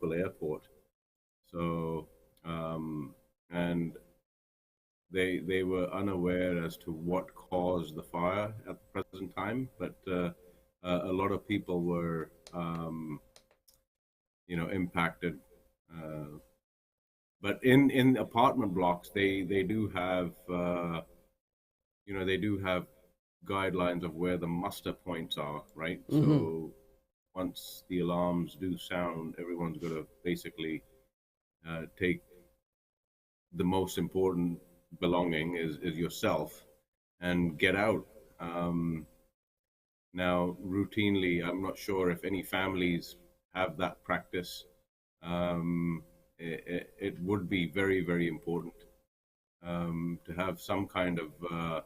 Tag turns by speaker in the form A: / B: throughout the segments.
A: local airport. So, and they were unaware as to what caused the fire at the present time, but a lot of people were, impacted. Uh, but in apartment blocks, they do have, they do have guidelines of where the muster points are, right?
B: Mm-hmm.
A: So once the alarms do sound, everyone's got to basically take the most important belonging is yourself and get out. Um, Now, routinely, I'm not sure if any families have that practice. It would be very, very important to have some kind of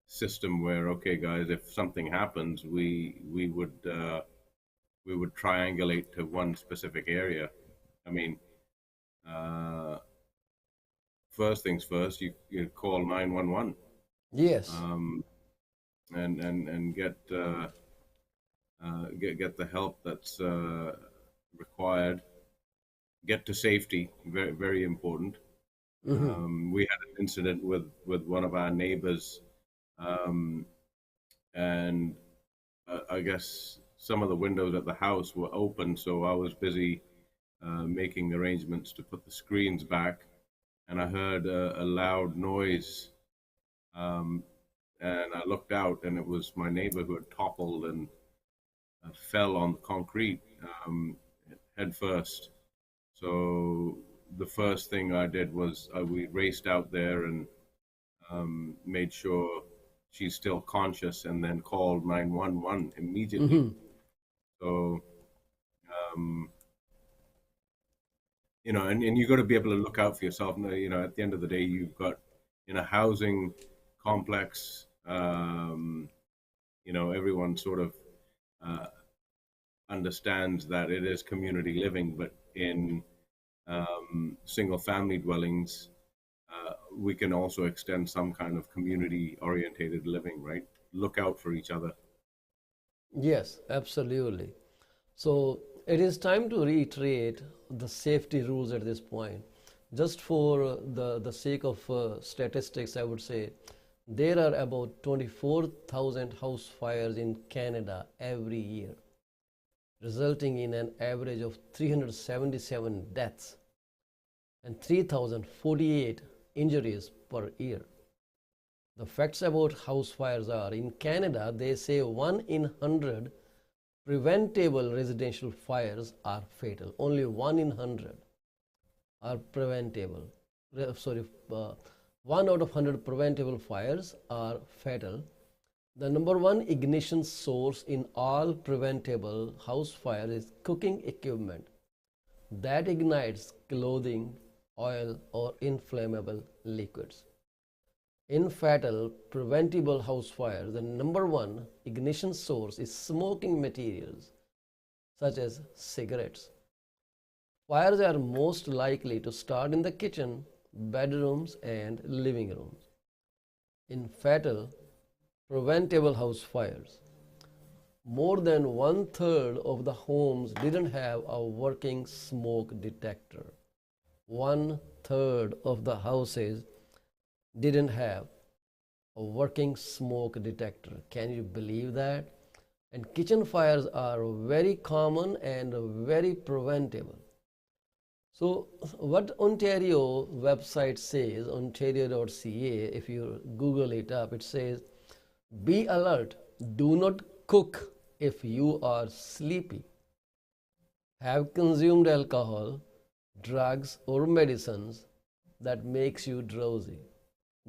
A: system where, okay, guys, if something happens, we would triangulate to one specific area. I mean, uh, first things first, you call 911,
B: Yes.
A: um, and get the help that's required. Get to safety, very very important.
B: Mm-hmm.
A: We had an incident with one of our neighbors, um, and I guess some of the windows at the house were open, so I was busy making arrangements to put the screens back, and I heard a loud noise, um, and I looked out, and it was my neighbor who had toppled and fell on the concrete head first. So the first thing I did was we raced out there and made sure she's still conscious, and then called 911 immediately.
B: Mm-hmm.
A: So um, and you got to be able to look out for yourself. At the end of the day, you've got in a housing complex. Everyone sort of uh, understands that it is community living, but in single family dwellings, we can also extend some kind of community orientated living, right? Look out for each other.
B: Yes, absolutely. So it is time to reiterate the safety rules at this point. Just for the sake of statistics, I would say there are about 24,000 house fires in Canada every year, resulting in an average of 377 deaths and 3,048 injuries per year. The facts about house fires are in Canada, they say 1 in 100 preventable residential fires are fatal. Only 1 in 100 are preventable. Sorry, 1 out of 100 preventable fires are fatal. The number one ignition source in all preventable house fires is cooking equipment that ignites clothing, oil, or inflammable liquids. In fatal preventable house fires, the number one ignition source is smoking materials such as cigarettes. Fires are most likely to start in the kitchen, bedrooms, and living rooms. In fatal preventable house fires, more than one third of the homes didn't have a working smoke detector. One third of the houses didn't have a working smoke detector. Can you believe that? And kitchen fires are very common and very preventable. So what Ontario website says, ontario.ca, if you Google it up, it says, be alert, do not cook if you are sleepy, have consumed alcohol, drugs, or medicines that makes you drowsy.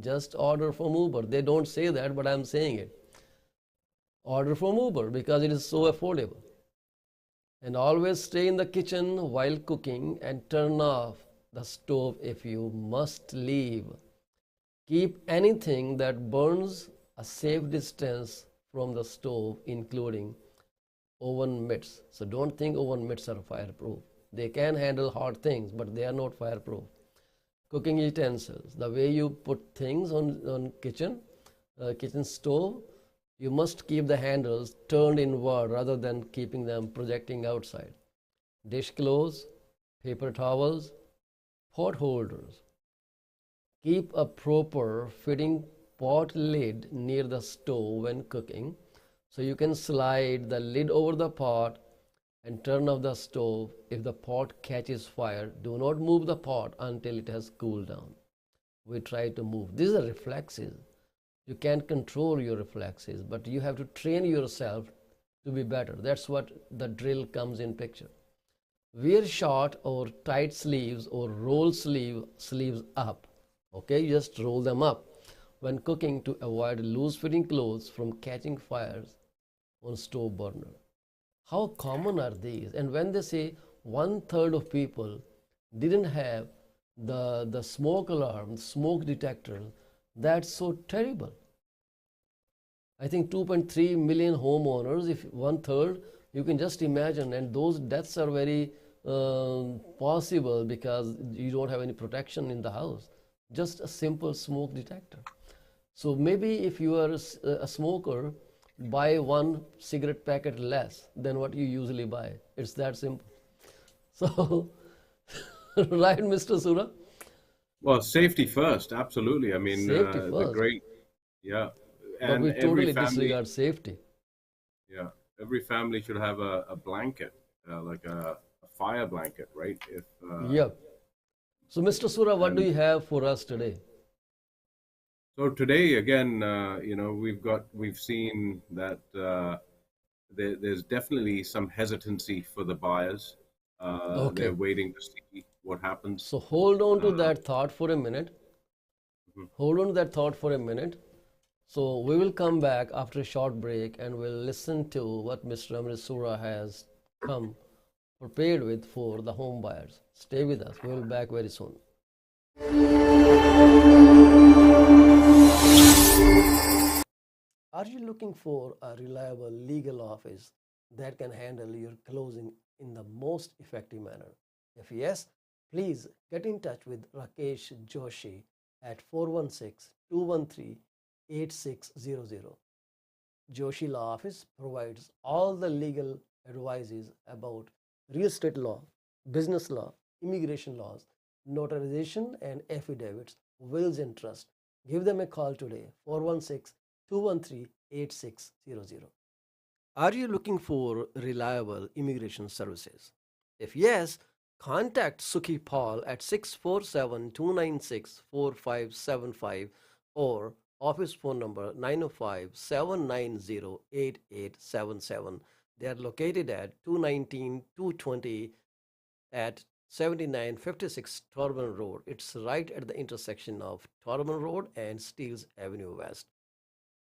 B: Just order from Uber. They don't say that, but I'm saying it. Order from Uber because it is so affordable. And always stay in the kitchen while cooking and turn off the stove if you must leave. Keep anything that burns a safe distance from the stove, including oven mitts. So don't think oven mitts are fireproof. They can handle hot things, but they are not fireproof. Cooking utensils, the way you put things on kitchen stove, you must keep the handles turned inward rather than keeping them projecting outside. Dish clothes, paper towels, pot holders. Keep a proper fitting pot lid near the stove when cooking, so you can slide the lid over the pot and turn off the stove if the pot catches fire. Do not move the pot until it has cooled down. We try to move. These are reflexes. You can't control your reflexes, but you have to train yourself to be better. That's what the drill comes in picture. Wear short or tight sleeves or roll sleeves up. Okay, just roll them up when cooking to avoid loose fitting clothes from catching fires on stove burner. How common are these? And when they say one third of people didn't have the smoke alarm, smoke detector, that's so terrible. I think 2.3 million homeowners, if one third, you can just imagine, and those deaths are very possible because you don't have any protection in the house. Just a simple smoke detector. So maybe if you are a smoker, buy one cigarette packet less than what you usually buy. It's that simple. So, right, Mr. Sura?
A: Well, safety first, absolutely. I mean,
B: Safety
A: the
B: first.
A: great, yeah,
B: But
A: and
B: we
A: every
B: totally
A: family,
B: disregard safety.
A: yeah, every family should have a blanket, like a fire blanket, right? If
B: Yep. So, Mr. Sura, what do
A: and
B: you have for us today?
A: so today again, we've seen that there's definitely some hesitancy for the buyers. They're
B: Okay.
A: waiting to see what happens.
B: So, hold on to
A: Uh,
B: that thought for a minute.
A: mhm.
B: Hold on to that thought for a minute. So, we will come back after a short break and we'll listen to what Mr. Amrit Sura has come prepared with for the home buyers. Stay with us. We will be back very soon. Are you looking for a reliable legal office that can handle your closing in the most effective manner? If yes, please get in touch with Rakesh Joshi at 416 213 8600. Joshi Law Office provides all the legal advices about real estate law, business law, immigration laws, notarization and affidavits, wills and trust. Give them a call today, 416 213 8600. Are you looking for reliable immigration services? If yes, contact Sukhi Paul at 647 296 4575 or office phone number 905 790 8877. They are located at 219 220 at 7956 Torban Road. It's right at the intersection of Torban Road and Steeles Avenue West.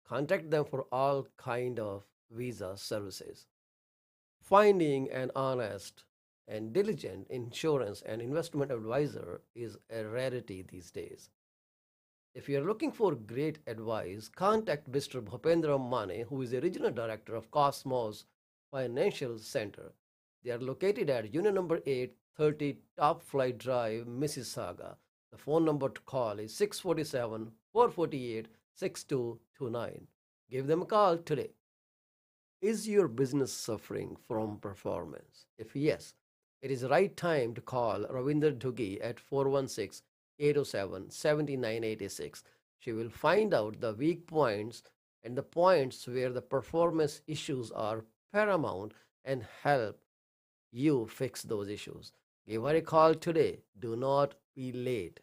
B: Contact them for all kind of visa services. Finding an honest and diligent insurance and investment advisor is a rarity these days. If you are looking for great advice, contact Mr. Bhupendra Mane, who is the regional director of Cosmos Financial Center. They are located at Union number 830 Top Flight Drive, Mississauga. The phone number to call is 647 448 6229. Give them a call today. Is your business suffering from performance? If yes, it is the right time to call Ravinder Duggi at 416 807 7986. She will find out the weak points and the points where the performance issues are paramount and help you fix those issues. Give her a call today. Do not be late.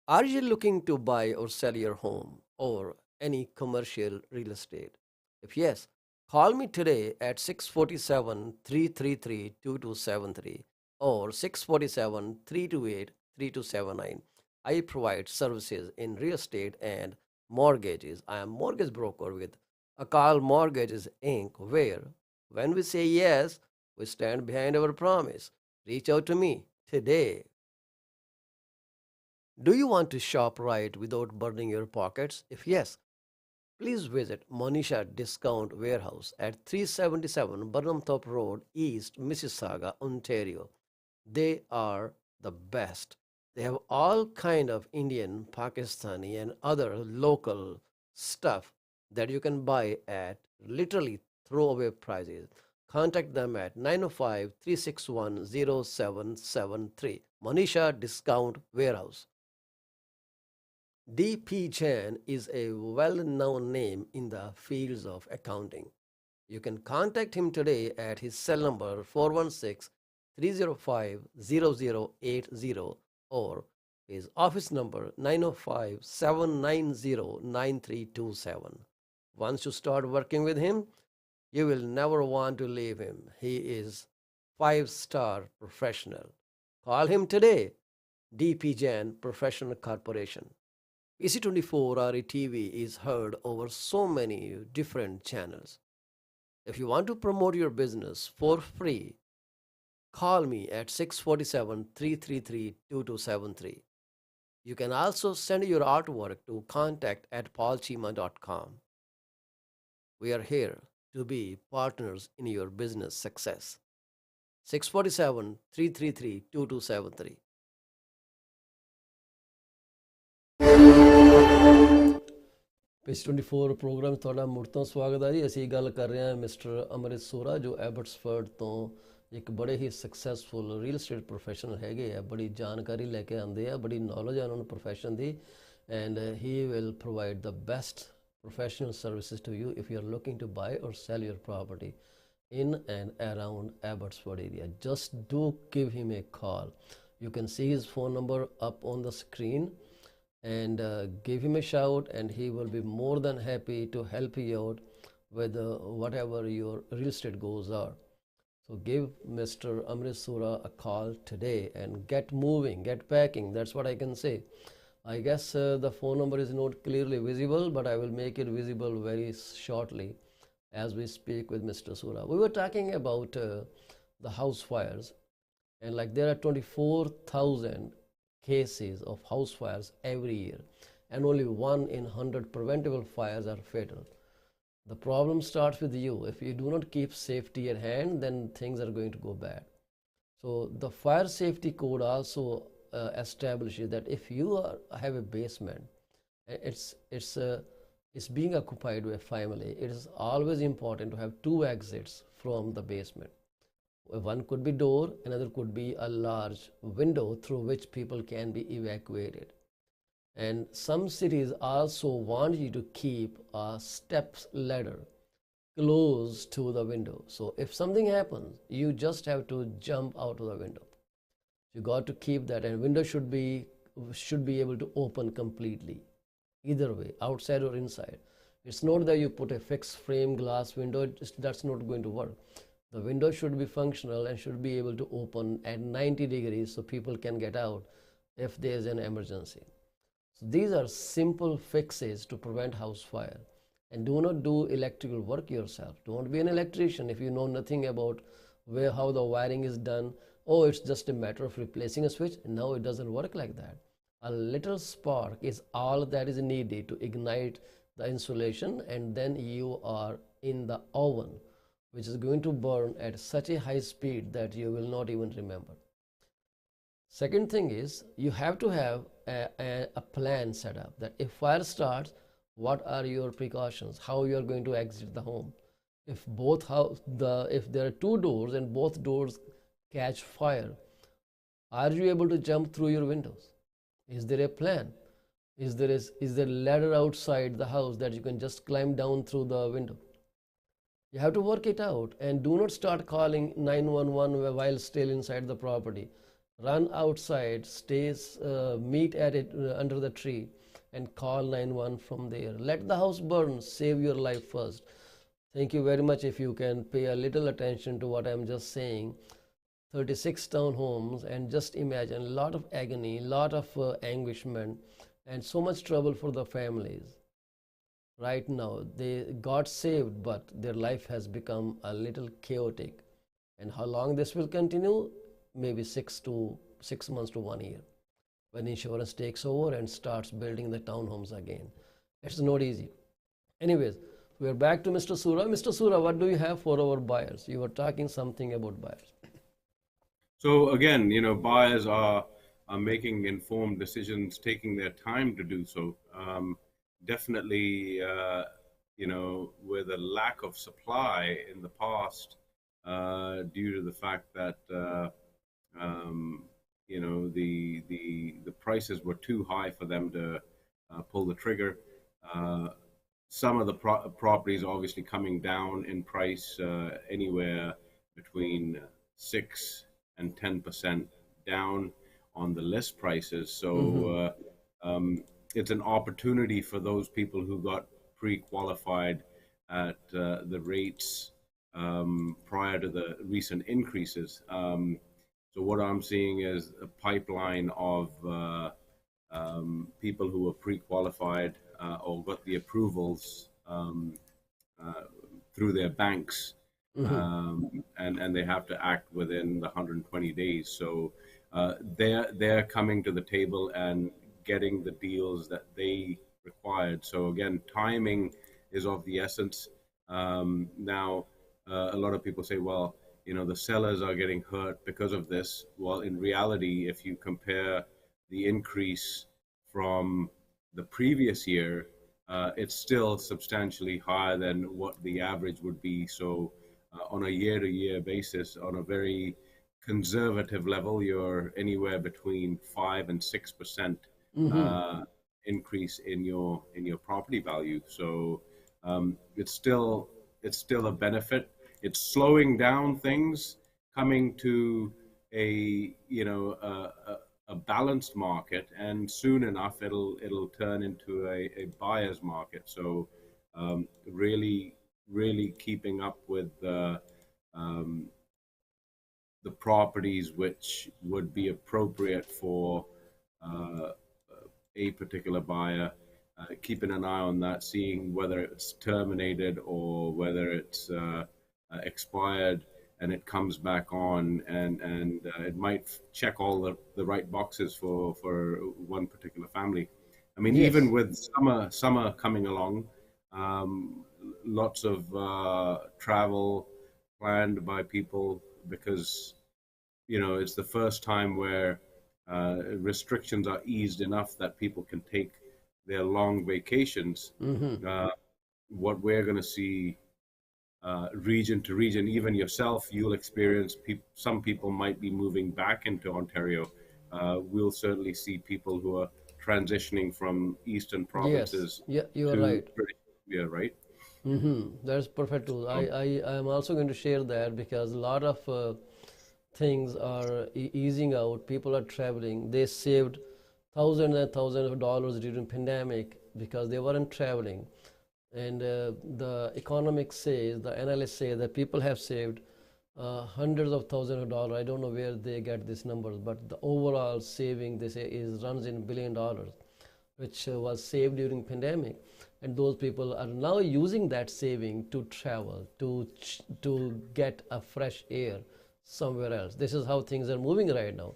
B: Are you looking to buy or sell your home or any commercial real estate? If yes, call me today at 647 333 2273 or 647 328 3279. I provide services in real estate and mortgages. I am mortgage broker with Akal Mortgages Inc., where when we say yes, we stand behind our promise. Reach out to me today. Do you want to shop right without burning your pockets? If yes, please visit Monisha Discount Warehouse at 377 Burnhamthorpe Road, East Mississauga, Ontario. They are the best. They have all kind of Indian, Pakistani and other local stuff that you can buy at literally throwaway prices. contact them at 905-361-0773. Manisha Discount Warehouse. D.P. Jain is a well-known name in the fields of accounting. You can contact him today at his cell number 416-305-0080 or his office number 905-790-9327. Once you start working with him, you will never want to leave him. He is 5-star professional. Call him today. D.P. Jain Professional Corporation. PC24 RETV is heard over so many different channels. If you want to promote your business for free, call me at 647-333-2273. You can also send your artwork to contact@paulchima.com. We are here to be partners in your business success. 647-333-2273. Page 24 programme ਤੁਹਾਡਾ ਮੁੜ ਤੋਂ ਸਵਾਗਤ ਹੈ ਜੀ। ਅਸੀਂ ਗੱਲ ਕਰ ਰਹੇ ਹਾਂ ਮਿਸਟਰ ਅਮਰਿਤ ਸੂਰਾ ਜੋ ਐਬਟਸਫਰਡ ਤੋਂ ਇੱਕ ਬੜੇ ਹੀ ਸਕਸੈਸਫੁਲ ਰੀਅਲ estate ਪ੍ਰੋਫੈਸ਼ਨਲ ਹੈਗੇ ਆ। ਬੜੀ ਜਾਣਕਾਰੀ ਲੈ ਕੇ ਆਉਂਦੇ ਆ, ਬੜੀ ਨੌਲੇਜ ਆ ਉਹਨਾਂ ਨੂੰ profession the, and he will provide the best professional services to you if you are looking to buy or sell your property in and around Abbotsford area. Just do give him a call. You can see his phone number up on the screen, and give him a shout, and he will be more than happy to help you out with whatever your real estate goals are. So give Mr. Amrit Sura a call today and get moving, get packing. That's what I can say. I guess the phone number is not clearly visible, but I will make it visible very shortly as we speak with Mr. Sura. We were talking about the house fires, and like there are 24,000 cases of house fires every year, and only 1 in 100 preventable fires are fatal. The problem starts with you. If you do not keep safety at hand, then things are going to go bad. So the fire safety code also establishes that if you have a basement, it's being occupied by a family, it is always important to have 2 exits from the basement. One could be door, another could be a large window through which people can be evacuated. And some cities also want you to keep a steps ladder close to the window. So if something happens, you just have to jump out of the window. You got to keep that, and window should be able to open completely, either way, outside or inside. It's not that you put a fixed frame glass window, that's not going to work. The window should be functional and should be able to open at 90 degrees so people can get out if there is an emergency. So these are simple fixes to prevent house fire. And do not do electrical work yourself. Don't be an electrician if you know nothing about how the wiring is done. Oh, it's just a matter of replacing a switch. No, it doesn't work like that. A little spark is all that is needed to ignite the insulation, and then you are in the oven, which is going to burn at such a high speed that you will not even remember. Second thing is, you have to have a plan set up that if fire starts, what are your precautions, how you are going to exit the home. If if there are 2 doors and both doors catch fire, are you able to jump through your windows? Is there a plan? Is there a ladder outside the house that you can just climb down through the window? You have to work it out, and do not start calling 911 while still inside the property. Run outside, meet at it under the tree, and call 911 from there. Let the house burn. Save your life first. Thank you very much if you can pay a little attention to what I'm just saying. 36 townhomes, and just imagine a lot of agony, a lot of anguishment, and so much trouble for the families. Right now, they got saved, but their life has become a little chaotic. And how long this will continue? Maybe 6 months to 1 year, when insurance takes over and starts building the townhomes again. It's not easy. Anyways, we're back to Mr. Sura. Mr. Sura, what do you have for our buyers? You were talking something about buyers.
A: So again, buyers are making informed decisions, taking their time to do so. Definitely, with a lack of supply in the past, due to the fact that um, the prices were too high for them to pull the trigger. Uh, some of the properties obviously coming down in price anywhere between 6 and 10% down on the list prices. So it's an opportunity for those people who got pre-qualified at the rates prior to the recent increases. So what I'm seeing is a pipeline of people who are pre-qualified or got the approvals uh, through their banks, and they have to act within the 120 days. So they're coming to the table and getting the deals that they required. So again, timing is of the essence. Now, a lot of people say, well, the sellers are getting hurt because of this. Well, in reality, if you compare the increase from the previous year, it's still substantially higher than what the average would be. So, on a year-to-year basis, on a very conservative level, you're anywhere between 5 and 6% uh, increase in your property value. So, it's still a benefit. It's slowing down things, coming to a balanced market, and soon enough it'll turn into a buyer's market. So really, really keeping up with um, the properties which would be appropriate for uh, a particular buyer, keeping an eye on that, seeing whether it's terminated or whether it's expired, and it comes back on, and it might check all the right boxes for one particular family. I mean, even
B: Yes.
A: with summer coming along, um, lots of travel planned by people because it's the first time where restrictions are eased enough that people can take their long vacations. Uh, what we're going to see region to region, even yourself, you'll experience some people might be moving back into Ontario. We'll certainly see people who are transitioning from eastern
B: Yes.
A: provinces
B: Yeah, you are
A: to
B: right.
A: British Columbia, right?
B: That's perfect too.
A: So,
B: I am also going to share that because a lot of things are easing out. People are traveling. They saved thousands and thousands of dollars during pandemic because they weren't traveling. And the economics says, the analysts say that people have saved hundreds of thousands of dollars. I don't know where they get these numbers, but the overall saving they say is runs in $1 billion, which was saved during pandemic, and those people are now using that saving to travel to get a fresh air somewhere else. This is how things are moving right now,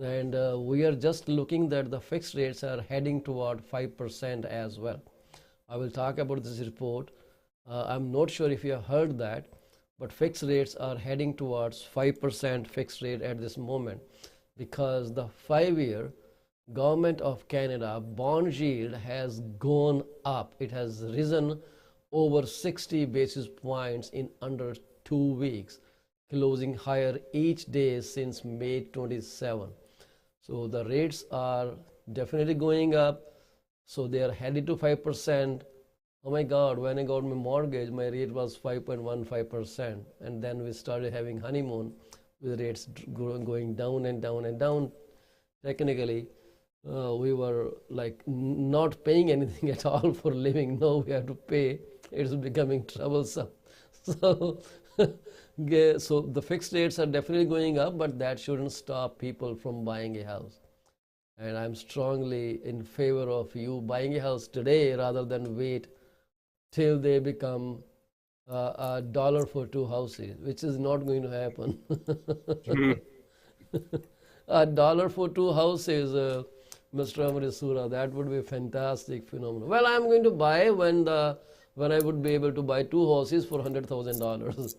B: and we are just looking that the fixed rates are heading toward 5% as well. I will talk about this report. I'm not sure if you have heard that, but fixed rates are heading towards 5% fixed rate at this moment because the 5-year Government of Canada bond yield has gone up. It has risen over 60 basis points in under 2 weeks, closing higher each day since May 27. So the rates are definitely going up. So they are headed to 5%. Oh my God, when I got my mortgage, my rate was 5.15%. And then we started having honeymoon with rates going down and down and down. Technically, we were like not paying anything at all for living. Now we have to pay. It's becoming troublesome. So, yeah, so the fixed rates are definitely going up, but that shouldn't stop people from buying a house. And I'm strongly in favor of you buying a house today rather than wait till they become a dollar for two houses, which is not going to happen.
A: mhm.
B: A dollar for two houses, Mr. Amrit Sura, that would be a fantastic phenomenon. Well, I'm going to buy when I would be able to buy two houses for $100,000,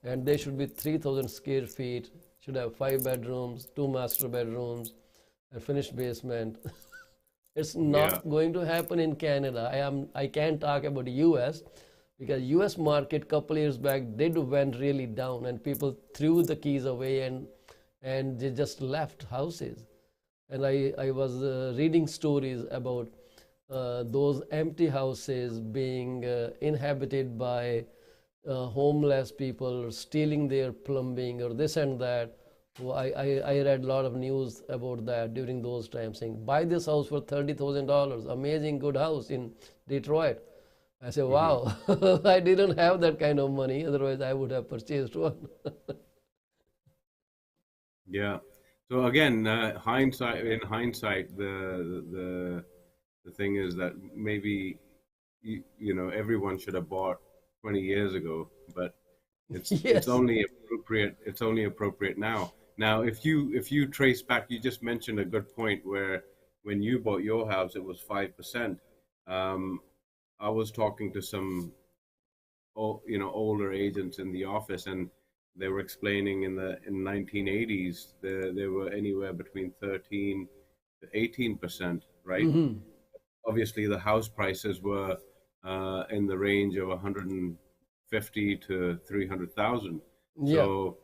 B: and they should be 3,000 square feet. Should have 5 bedrooms, two master bedrooms, a finished basement. It's
A: Yeah.
B: not going to happen in Canada. I can't talk about the US, because US market couple years back did went really down, and people threw the keys away, and they just left houses. And I was reading stories about those empty houses being inhabited by homeless people stealing their plumbing or this and that. So I read a lot of news about that during those times, saying buy this house for $30,000, amazing good house in Detroit. I said,
A: Hmm.
B: wow, I didn't have that kind of money, otherwise I would have purchased one.
A: Yeah. So again, hindsight. In hindsight, the thing is that maybe everyone should have bought 20 years ago, but it's
B: Yes.
A: only appropriate. It's only appropriate now. Now, if you trace back, you just mentioned a good point where when you bought your house, it was 5%. Um, I was talking to some older agents in the office, and they were explaining in 1980s there were anywhere between 13 to 18%, right?
B: Hmm.
A: Obviously the house prices were in the range of 150 to 300,000.
B: Yeah.
A: So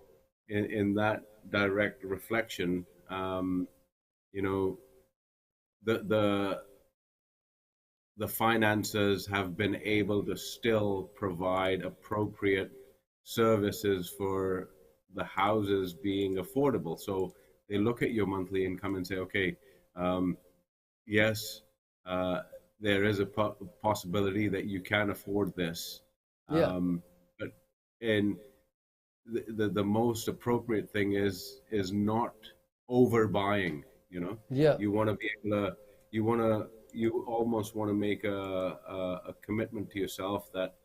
A: in that direct reflection, you know the the finances have been able to still provide appropriate services for the houses being affordable. So they look at your monthly income and say, okay, um, yes, uh, there is a possibility that you can afford this.
B: Yeah.
A: But in the most appropriate thing is not overbuying. You know,
B: Yeah.
A: you want to be able to, you almost want to make a commitment to yourself that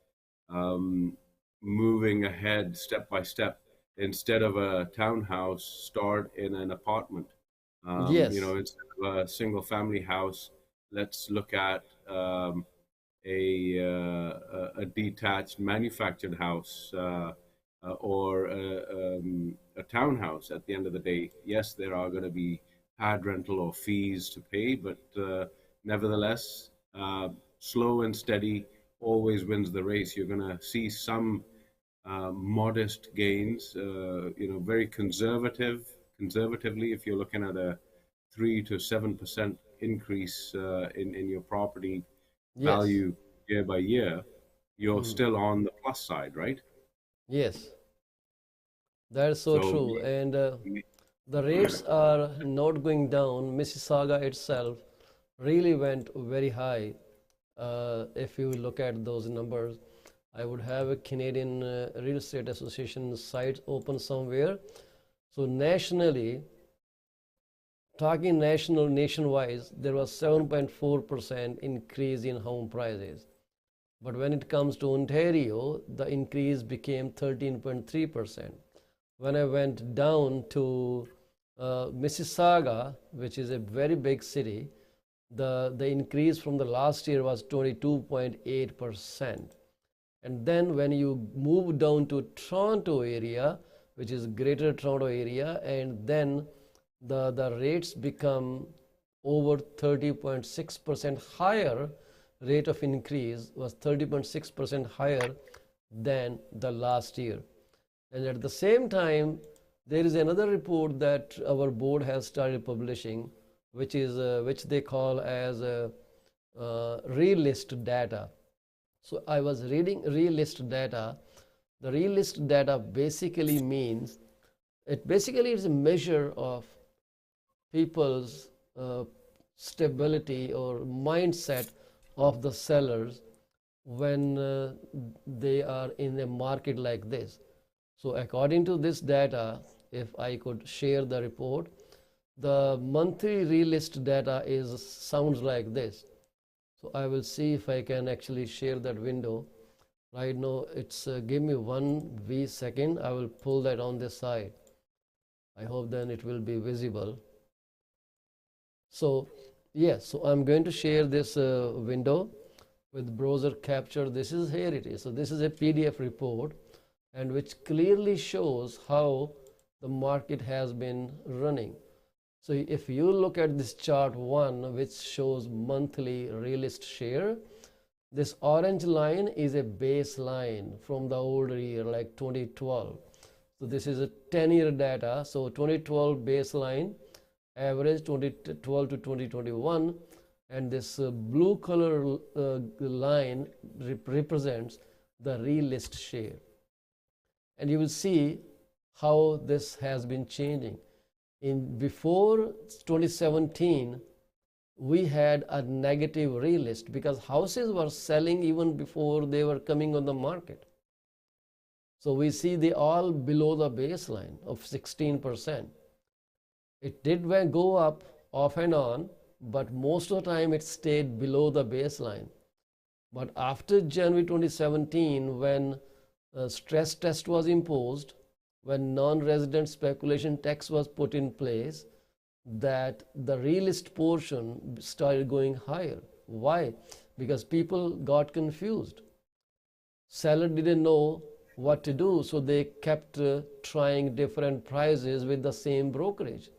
A: um, moving ahead step by step, instead of a townhouse, start in an apartment.
B: Yes.
A: Instead of a single family house, let's look at a detached manufactured house, or a townhouse. At the end of the day, yes, there are going to be pad rental or fees to pay, but nevertheless, slow and steady always wins the race. You're going to see some modest gains, very conservatively, if you're looking at a 3 to 7% increase in your property
B: Yes.
A: value year by year, you're
B: Hmm.
A: still on the plus side, right?
B: Yes. That's so
A: So,
B: true. And the rates are not going down. Mississauga itself really went very high. If you look at those numbers, I would have a Canadian Real Estate Association site open somewhere. So nationally, talking nationwide, there was 7.4% increase in home prices. But when it comes to Ontario, the increase became 13.3%. When I went down to Mississauga, which is a very big city, the increase from the last year was 22.8%. And then when you move down to Toronto area, which is Greater Toronto area, and then the rates become over 30.6% higher. Rate of increase was 30.6% higher than the last year. And at the same time, there is another report that our board has started publishing, which they call as Realist Data. So I was reading Realist Data. The Realist Data basically means, it basically is a measure of people's stability or mindset of the sellers when they are in a market like this. So according to this data, if I could share the report, the monthly realist data is sounds like this. So I will see if I can actually share that window. Right now, it's give me 1 second. I will pull that on this side. I hope then it will be visible. So yes, so I'm going to share this window with browser capture. This is, here it is. So this is a PDF report, and which clearly shows how the market has been running. So if you look at this chart one, which shows monthly realist share, This orange line is a baseline from the older year, like 2012. So this is a 10-year data. So 2012 baseline, average 2012 to 2021, and this blue color line represents the realist share. And you will see how this has been changing. In before 2017, we had a negative realist because houses were selling even before they were coming on the market. So we see they all below the baseline of 16%. It did go up off and on, but most of the time it stayed below the baseline. But after January 2017, when a stress test was imposed, when non-resident speculation tax was put in place, that the realist portion started going higher. Why? Because people got confused. Seller didn't know what to do, so they kept trying different prices with the same brokerage.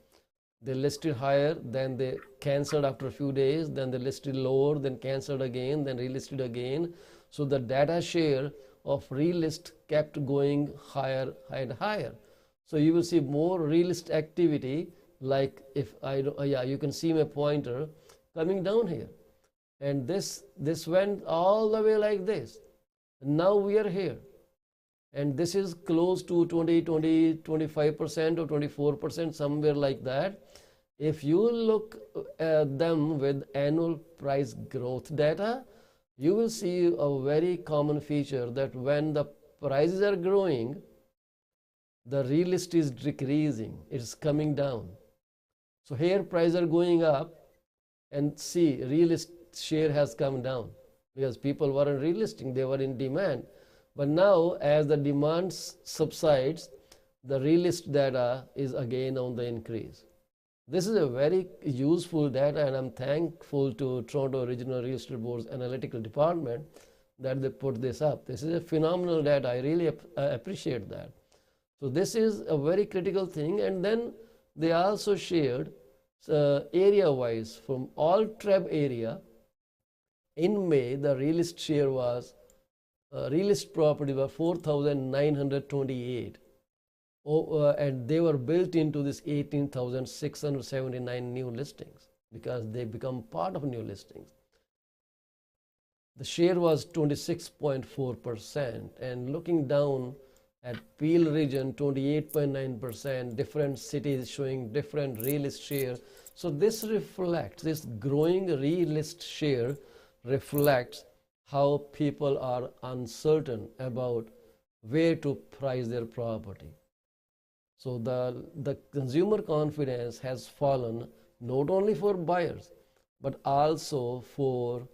B: They listed higher, then they canceled after a few days, then they listed lower, then canceled again, then relisted again. So the data share of realist kept going higher and higher. So you will see more realist activity, like if yeah, you can see my pointer coming down here. And this went all the way like this. Now we are here. And this is close to 25% or 24%, somewhere like that. If you look at them with annual price growth data, you will see a very common feature that when the prices are growing, the realist is decreasing, it's coming down. So here prices are going up, and see, realist share has come down because people weren't realistic, they were in demand. But now as the demand subsides, the realist data is again on the increase. This is a very useful data, and I'm thankful to Toronto Regional Real Estate Board's analytical department that they put this up. This is a phenomenal data. I really appreciate that. So this is a very critical thing. And then they also shared area-wise from all TREB area. In May, the realist share was realist property was 4,928. And they were built into this 18,679 new listings because they become part of new listings. The share was 26.4%, and looking down at Peel region, 28.9%, different cities showing different realist share. So this reflects, this growing realist share reflects how people are uncertain about where to price their property. So the consumer confidence has fallen not only for buyers, but also for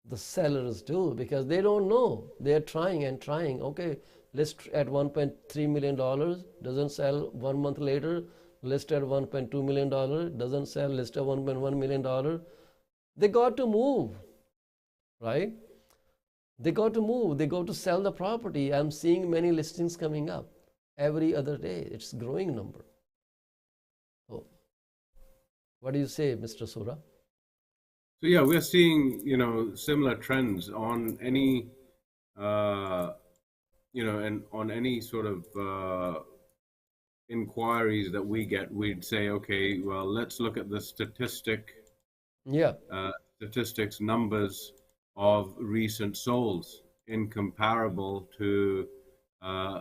B: the sellers too, because they don't know. They're trying and trying. Okay, list at $1.3 million, doesn't sell. 1 month later, list at $1.2 million, doesn't sell. List at $1.1 million. They got to move, right? They got to move. They got to sell the property. I'm seeing many listings coming up every other day. It's growing number. So what do you say, Mr. Sura?
A: So yeah, we're seeing, similar trends on any, and on any sort of inquiries that we get. We'd say, okay, well, let's look at the
B: Yeah.
A: statistics numbers of recent solds in comparable to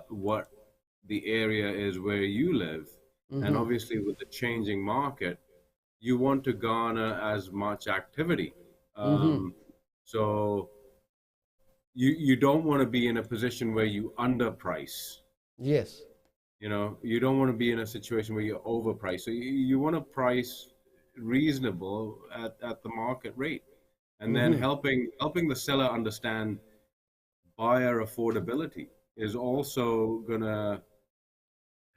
A: what the area is where you live. And obviously with the changing market, you want to garner as much activity. So you don't want to be in a position where you underprice.
B: Yes.
A: You don't want to be in a situation where you're overpriced. So you want to price reasonable at the market rate, and then helping the seller understand buyer affordability is also gonna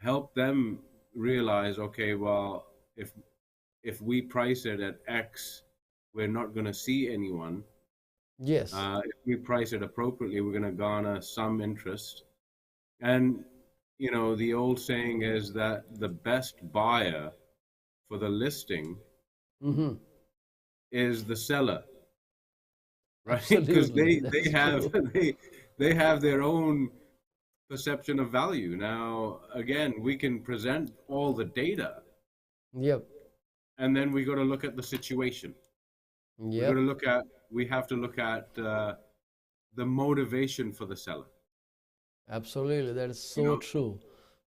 A: help them realize, okay, well, if we price it at X, we're not going to see anyone.
B: Yes.
A: If we price it appropriately, we're going to garner some interest. And, the old saying is that the best buyer for the listing is the seller. right? Because
B: Absolutely,
A: they
B: that's
A: have
B: true.
A: they have their own perception of value. Now, again, we can present all the data,
B: Yep,
A: and then we got to look at the situation. We got to
B: yep,
A: look at we have to look at the motivation for the seller.
B: absolutely. That is
A: You
B: so
A: know,
B: true.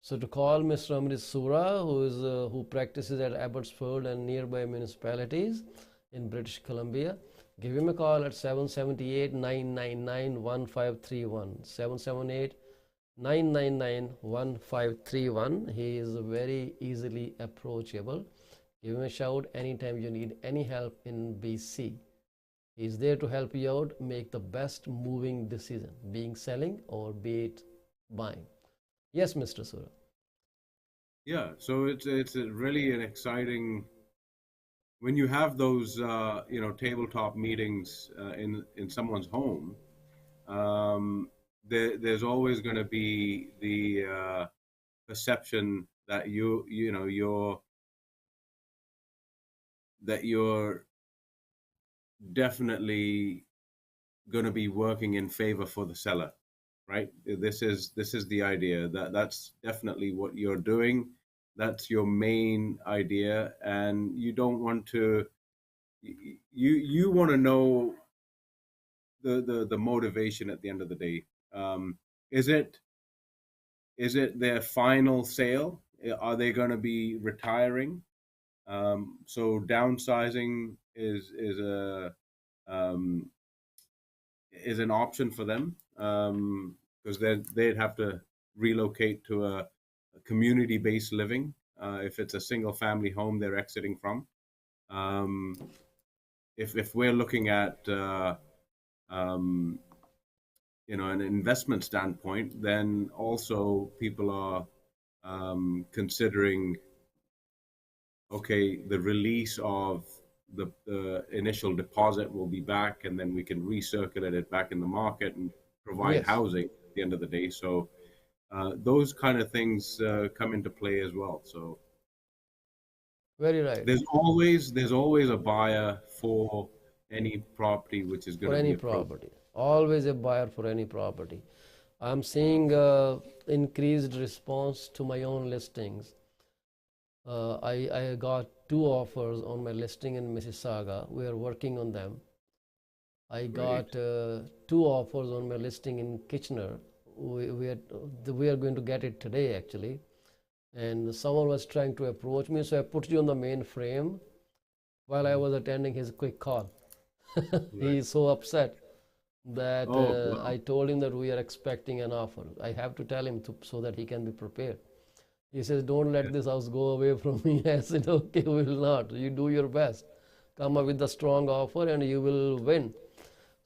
B: So to call Mr. Amrit Sura, who practices at Abbotsford and nearby municipalities in British Columbia, give him a call at 778-999-1531. 778-999-1531. He is very easily approachable. Give him a shout anytime you need any help in BC. He is there to help you out, make the best moving decision, being selling or be it buying. Yes, Mr. Sura.
A: yeah. So it's really an exciting when you have those tabletop meetings in someone's home. There's always going to be the perception that you're definitely going to be working in favor for the seller, right? This is the idea that's definitely what you're doing. That's your main idea, and you don't want to. You want to know the motivation at the end of the day. Is it their final sale? Are they going to be retiring? So downsizing um, is an option for them because they'd have to relocate to a community-based living if it's a single-family home they're exiting from. Um, if we're looking at um, an investment standpoint, then also people are considering, okay, the release of the initial deposit will be back, and then we can recirculate it back in the market and provide
B: Yes,
A: housing at the end of the day. So those kind of things come into play as well. So
B: very right.
A: there's always a buyer for any property which is going
B: For
A: to be
B: any
A: approached.
B: property, always a buyer for any property. I'm seeing increased response to my own listings. I got two offers on my listing in Mississauga. We are working on them. I
A: Great.
B: got two offers on my listing in Kitchener. We are going to get it today actually. And someone was trying to approach me, so I put you on the main frame while I was attending his quick call. He
A: Right.
B: is so upset that
A: Oh,
B: I
A: wow.
B: told him that we are expecting an offer. I have to tell him so that he can be prepared. He says, "Don't let
A: Yeah.
B: this house go away from me." I said, "Okay, we will not. You do your best. Come up with a strong offer and you will win."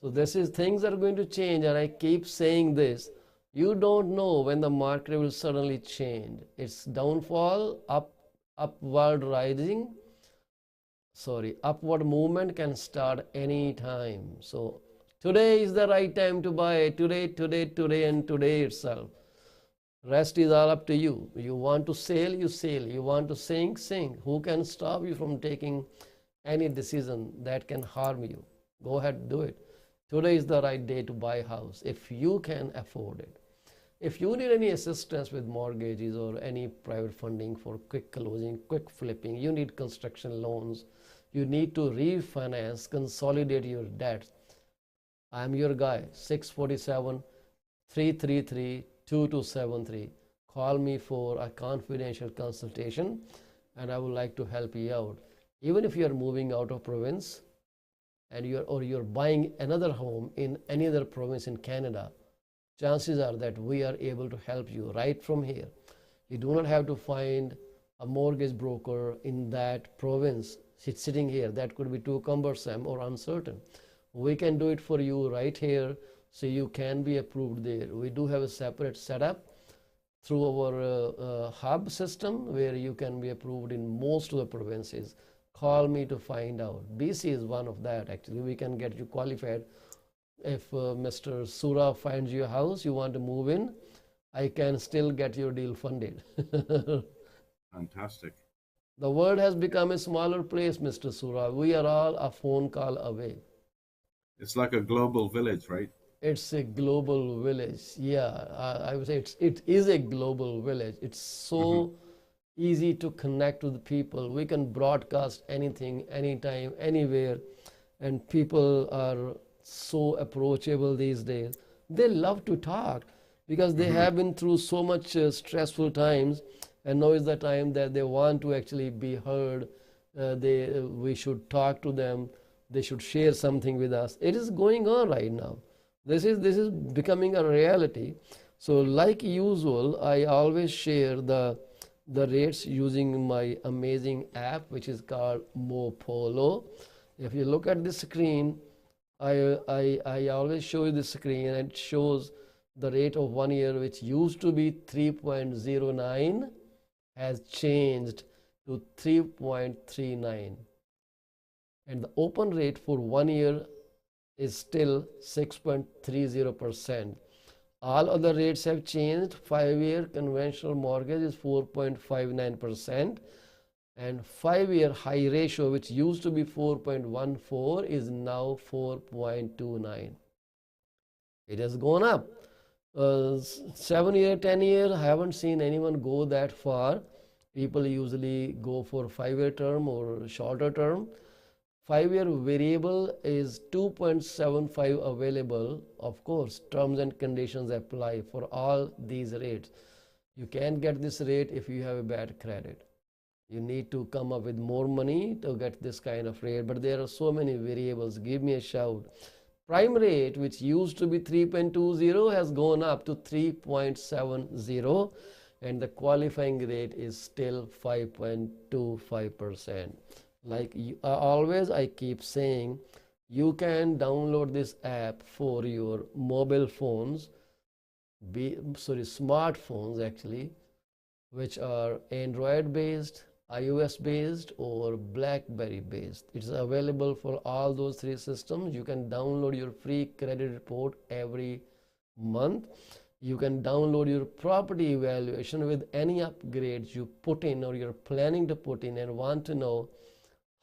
B: So this is things are going to change, and I keep saying this. You don't know when the market will suddenly change. Its downfall, upward rising, upward movement can start any time. So today is the right time to buy. Today, and today itself. Rest is all up to you. You want to sail, you sail. You want to sing, sing. Who can stop you from taking any decision that can harm you? Go ahead, do it. Today is the right day to buy a house if you can afford it. If you need any assistance with mortgages or any private funding for quick closing, quick flipping, you need construction loans, you need to refinance, consolidate your debt, I am your guy, 647 333 2273. Call me for a confidential consultation and I would like to help you out. Even if you are moving out of province and you're buying another home in any other province in Canada, chances are that we are able to help you right from here. You do not have to find a mortgage broker in that province sitting here. That could be too cumbersome or uncertain. We can do it for you right here so you can be approved there. We do have a separate setup through our hub system where you can be approved in most of the provinces. Call me to find out. BC is one of that actually. We can get you qualified. If Mr. Sura finds you a house you want to move in, I can still get your deal funded.
A: Fantastic.
B: The world has become a smaller place, Mr. Sura. We are all a phone call away.
A: It's like a global village, right?
B: It's a global village. Yeah, I would say it is a global village. It's
A: Hmm.
B: so easy to connect with people. We can broadcast anything, anytime, anywhere, and people are so approachable these days. They love to talk because they
A: Hmm.
B: have been through so much stressful times, and now is the time that they want to actually be heard. We should talk to them. They should share something with us. It is going on right now. This is becoming a reality. So like usual, I always share the rates using my amazing app, which is called Mopolo. If you look at the screen, I always show you the screen, and it shows the rate of 1 year, which used to be 3.09, has changed to 3.39, and the open rate for 1 year is still 6.30%. All other rates have changed. 5 year conventional mortgage is 4.59%, and 5 year high ratio, which used to be 4.14, is now 4.29. It has gone up. 7 year, 10 year, I haven't seen anyone go that far. People usually go for 5 year term or shorter term. 5 year variable is 2.75 available. Of course, terms and conditions apply for all these rates. You can't get this rate if you have a bad credit. You need to come up with more money to get this kind of rate, but there are so many variables. Give me a shout. Prime rate, which used to be 3.20, has gone up to 3.70, and the qualifying rate is still 5.25%. Like always, I keep saying, you can download this app for your mobile phones, smartphones actually, which are Android based, iOS based, or BlackBerry based. It's available for all those three systems. You can download your free credit report every month. You can download your property evaluation with any upgrades you put in or you're planning to put in and want to know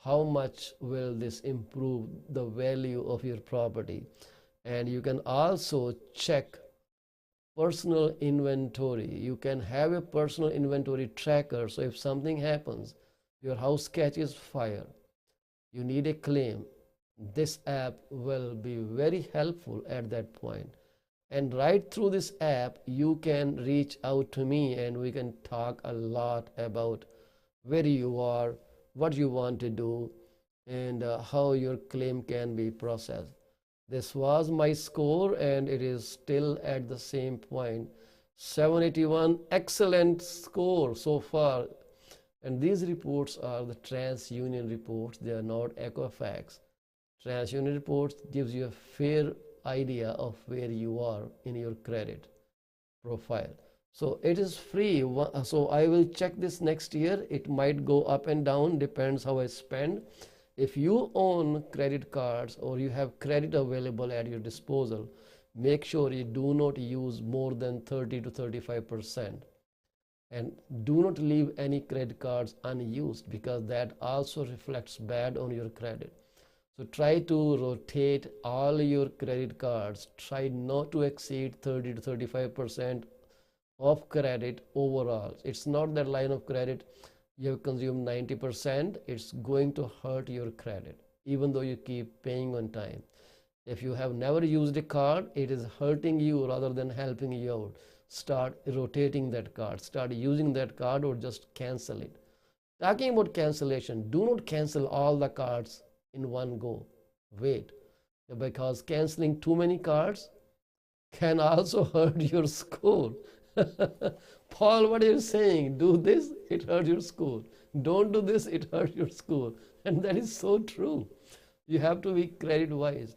B: how much will this improve the value of your property. And you can also check personal inventory. You can have a personal inventory tracker. So if something happens, your house catches fire, you need a claim, this app will be very helpful at that point. And right through this app, you can reach out to me and we can talk a lot about where you are, what you want to do, and how your claim can be processed. This was my score, and it is still at the same point. 781, excellent score so far. And these reports are the TransUnion reports, they are not Equifax. TransUnion reports gives you a fair idea of where you are in your credit profile. So it is free. So I will check this next year. It might go up and down, depends how I spend. If you own credit cards or you have credit available at your disposal, make sure you do not use more than 30 to 35%. And do not leave any credit cards unused, because that also reflects bad on your credit. So try to rotate all your credit cards. Try not to exceed 30 to 35% of credit overall. It's not that line of credit you have consumed 90%, it's going to hurt your credit even though you keep paying on time. If you have never used a card, it is hurting you rather than helping you out. Start rotating that card, start using that card, or just cancel it. Talking about cancellation, do not cancel all the cards in one go. Wait, because canceling too many cards can also hurt your score. Paul, what are you saying? Do this, it hurts your score. Don't do this, it hurts your score. And that is so true. You have to be credit wise.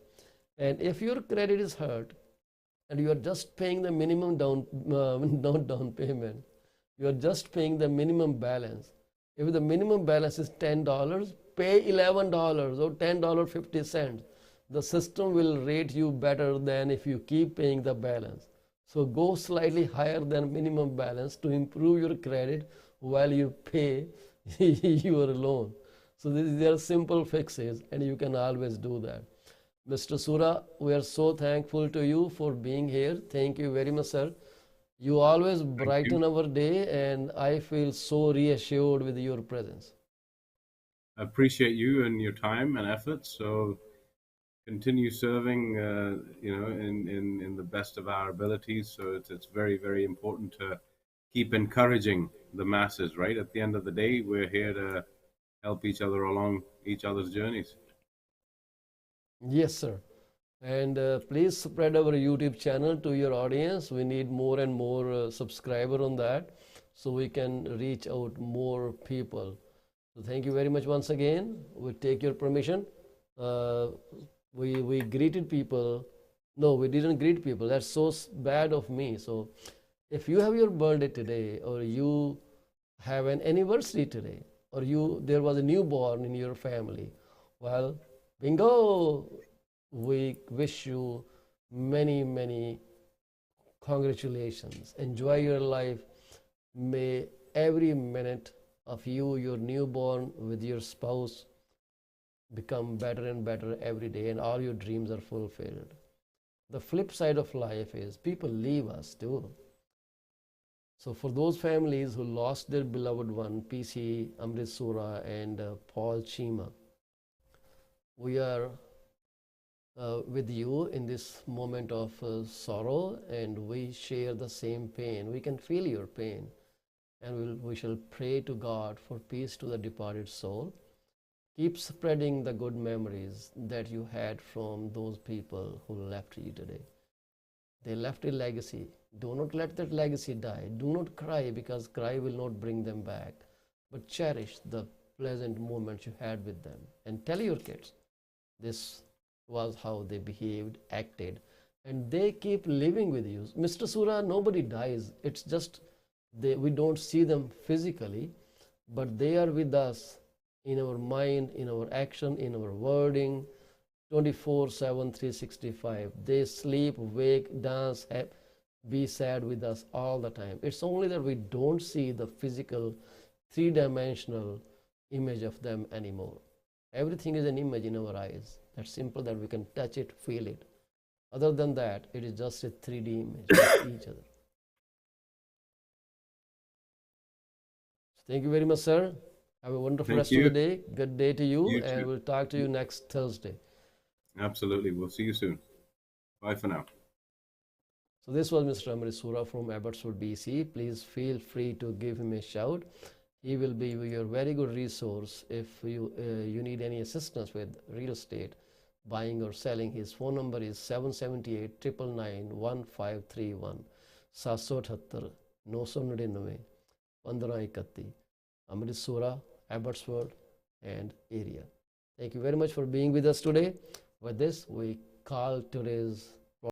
B: And if your credit is hurt and you are just paying the minimum not down payment, you are just paying the minimum balance. If the minimum balance is $10, pay $11 or $10.50. The system will rate you better than if you keep paying the balance. So go slightly higher than minimum balance to improve your credit while you pay your loan. So these are simple fixes, and you can always do that. Mr. Sura, we are so thankful to you for being here. Thank you very much, sir. You always
A: Thank you.
B: brighten our day, and I feel so reassured with your presence.
A: I appreciate you and your time and effort. So continue serving, in the best of our abilities. So it's very, very important to keep encouraging the masses, right? At the end of the day, we're here to help each other along each other's journeys.
B: Yes, sir. And please spread our YouTube channel to your audience. We need more and more subscriber on that so we can reach out more people. So thank you very much once again. We take your permission. Uh, we greeted people. No, we didn't greet people. That's so bad of me. So if you have your birthday today, or you have an anniversary today, or there was a newborn in your family, well, bingo, we wish you many, many congratulations. Enjoy your life. May every minute of you, your newborn, with your spouse, become better and better every day, and all your dreams are fulfilled. The flip side of life is people leave us too. So for those families who lost their beloved one, PC Amrit Sura and Paul Chima, we are with you in this moment of sorrow, and we share the same pain. We can feel your pain, and we shall pray to God for peace to the departed soul. Keep spreading the good memories that you had from those people who left you today. They left a legacy. Do not let that legacy die. Do not cry, because cry will not bring them back. But cherish the pleasant moments you had with them. And tell your kids this was how they behaved, acted, and they keep living with you. Mr. Sura, nobody dies. It's just we don't see them physically, but they are with us in our mind, in our action, in our wording, 24/7, 365. They sleep, wake, dance, be sad with us all the time. It's only that we don't see the physical, three-dimensional image of them anymore. Everything is an image in our eyes. That's simple, that we can touch it, feel it. Other than that, it is just a 3D image of each other. So thank you very much, sir. Have a wonderful
A: Thank
B: rest of the
A: you.
B: day. Good day to you,
A: You
B: and
A: too.
B: we'll talk to you next Thursday.
A: Absolutely. We'll see you soon. Bye for now.
B: So this was Mr. Amrit Sura from Abbotsford, BC. Please feel free to give him a shout. He will be your very good resource if you need any assistance with real estate, buying or selling. His phone number is 778 999 1531, 778 999 1531. Amrit Sura, Abbotsford and area. Thank you very much for being with us today. With this, we call today's